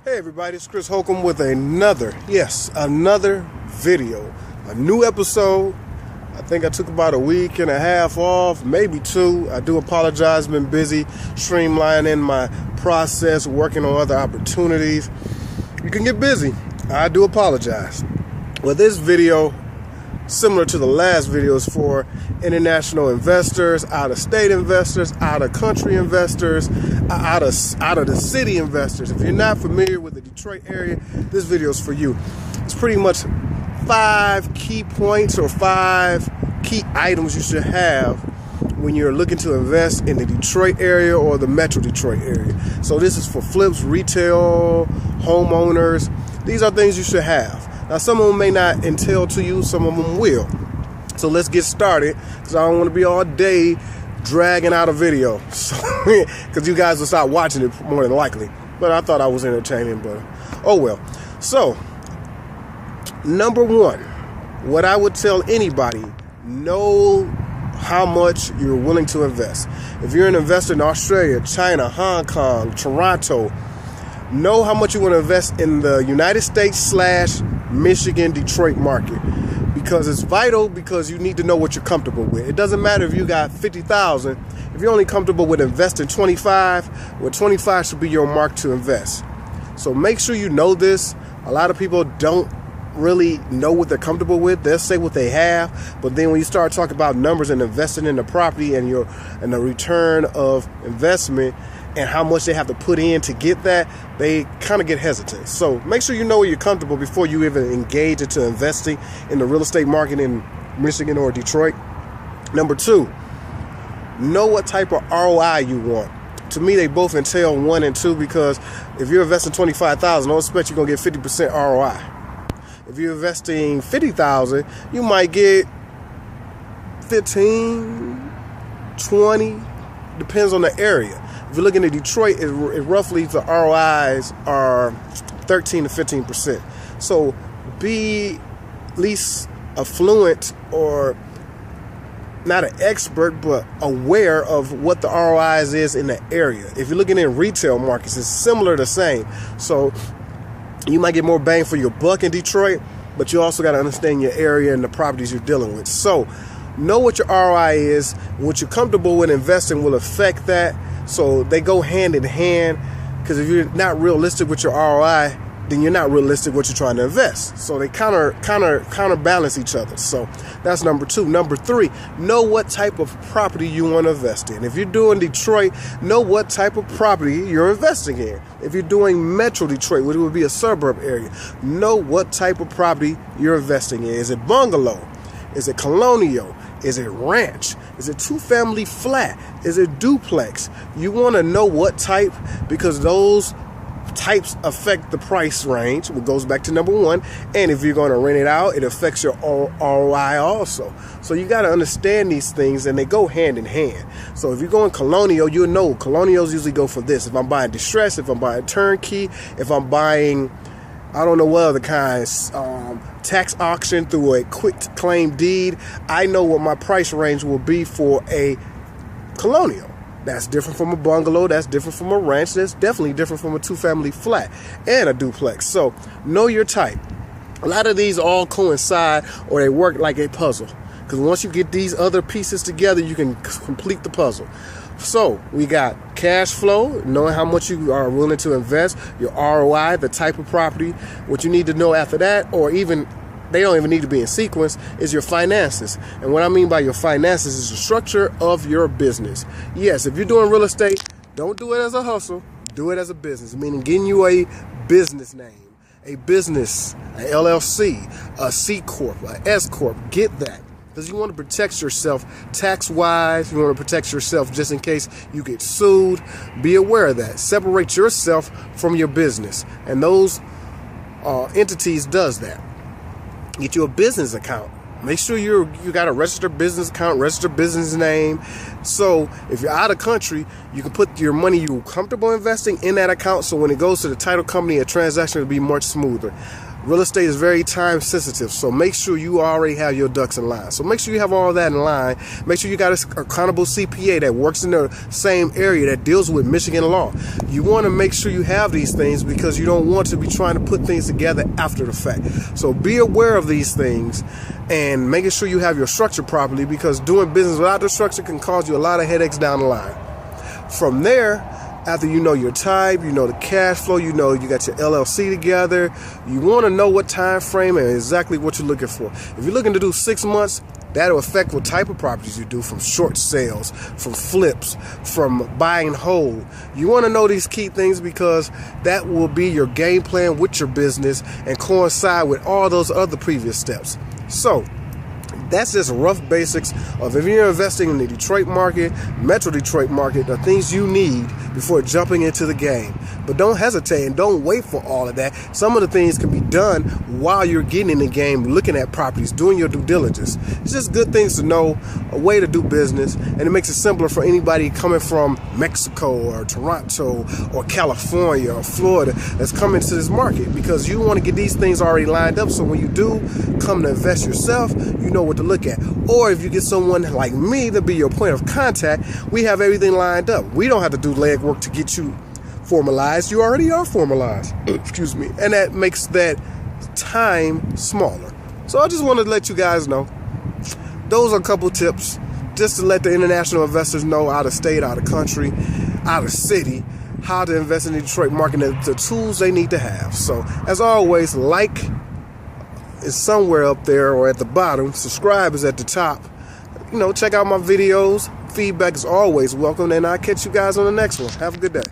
Hey everybody, it's Chris Holcomb with another video, a new episode. I think I took about a week and a half off, maybe two. I do apologize, been busy streamlining my process, working on other opportunities. You can get busy, I do apologize. Well, this video, similar to the last video, is for international investors, out-of-state investors, out-of-country investors, out of the city investors. If you're not familiar with the Detroit area, this video is for you. It's pretty much 5 key points or 5 key items you should have when you're looking to invest in the Detroit area or the Metro Detroit area. So this is for flips, retail, homeowners. These are things you should have. Now, some of them may not entail to you, some of them will. So let's get started, because I don't want to be all day dragging out a video, because you guys will start watching it more than likely. But I thought I was entertaining, but oh well. So, number one, what I would tell anybody, know how much you're willing to invest. If you're an investor in Australia, China, Hong Kong, Toronto, know how much you want to invest in the United States / Michigan, Detroit market, because it's vital, because you need to know what you're comfortable with. It doesn't matter if you got 50,000. If you're only comfortable with investing 25, well, 25 should be your mark to invest. So make sure you know this. A lot of people don't really know what they're comfortable with. They'll say what they have, but then when you start talking about numbers and investing in the property and the return of investment and how much they have to put in to get that, they kind of get hesitant. So make sure you know where you're comfortable before you even engage into investing in the real estate market in Michigan or Detroit. Number 2, know what type of ROI you want. To me, they both entail 1 and 2, because if you're investing $25,000, don't expect you're going to get 50% ROI. If you're investing $50,000, you might get 15, 20, depends on the area. If you're looking at Detroit, it roughly the ROIs are 13 to 15%. So be at least affluent, or not an expert, but aware of what the ROIs is in the area. If you're looking in retail markets, it's similar to the same. So you might get more bang for your buck in Detroit, but you also got to understand your area and the properties you're dealing with. So know what your ROI is. What you're comfortable with investing will affect that. So they go hand in hand, because if you're not realistic with your ROI, then you're not realistic what you're trying to invest. So they counterbalance each other. So that's number 2. Number 3, know what type of property you want to invest in. If you're doing Detroit, know what type of property you're investing in. If you're doing Metro Detroit, which would be a suburb area, know what type of property you're investing in. Is it bungalow? Is it colonial? Is it ranch? Is it 2-family flat? Is it duplex? You want to know what type, because those types affect the price range, which goes back to number 1. And if you're going to rent it out, it affects your ROI also. So you got to understand these things, and they go hand in hand. So if you're going colonial, you know colonials usually go for this. If I'm buying distress, if I'm buying turnkey, if I'm buying, I don't know what other kinds, tax auction through a quick claim deed, I know what my price range will be for a colonial. That's different from a bungalow. That's different from a ranch. That's definitely different from a 2-family flat and a duplex. So know your type. A lot of these all coincide, or they work like a puzzle, because once you get these other pieces together, you can complete the puzzle. So we got cash flow, knowing how much you are willing to invest, your ROI, the type of property. What you need to know after that, or even they don't even need to be in sequence, is your finances. And what I mean by your finances is the structure of your business. Yes, if you're doing real estate, don't do it as a hustle, do it as a business, meaning getting you a business name, a business, a LLC, a C Corp, a S Corp. Get that, because you want to protect yourself tax-wise. You want to protect yourself just in case you get sued. Be aware of that. Separate yourself from your business, and those entities does that. Get you a business account. Make sure you got a registered business account, registered business name. So if you're out of country, you can put your money you're comfortable investing in that account. So when it goes to the title company, a transaction will be much smoother. Real estate is very time sensitive, so make sure you already have your ducks in line. So make sure you have all that in line. Make sure you got an accountable CPA that works in the same area that deals with Michigan law. You want to make sure you have these things because you don't want to be trying to put things together after the fact. So be aware of these things and making sure you have your structure properly, because doing business without the structure can cause you a lot of headaches down the line. From there, after you know your type, you know the cash flow, you know you got your LLC together, you want to know what time frame and exactly what you're looking for. If you're looking to do 6 months, that'll affect what type of properties you do, from short sales, from flips, from buying whole. You want to know these key things because that will be your game plan with your business and coincide with all those other previous steps. So that's just rough basics of if you're investing in the Detroit market, Metro Detroit market, the things you need before jumping into the game. But don't hesitate and don't wait for all of that. Some of the things can be done while you're getting in the game, looking at properties, doing your due diligence. It's just good things to know, a way to do business, and it makes it simpler for anybody coming from Mexico or Toronto or California or Florida that's coming to this market, because you want to get these things already lined up so when you do come to invest yourself, you know what to look at. Or if you get someone like me to be your point of contact, we have everything lined up. We don't have to do legwork to get you formalized. You already are formalized. Excuse me. And that makes that time smaller. So I just wanted to let you guys know. Those are a couple tips just to let the international investors know, out of state, out of country, out of city, how to invest in the Detroit market and the tools they need to have. So as always, like is somewhere up there or at the bottom. Subscribe is at the top. You know, check out my videos. Feedback is always welcome, and I'll catch you guys on the next one. Have a good day.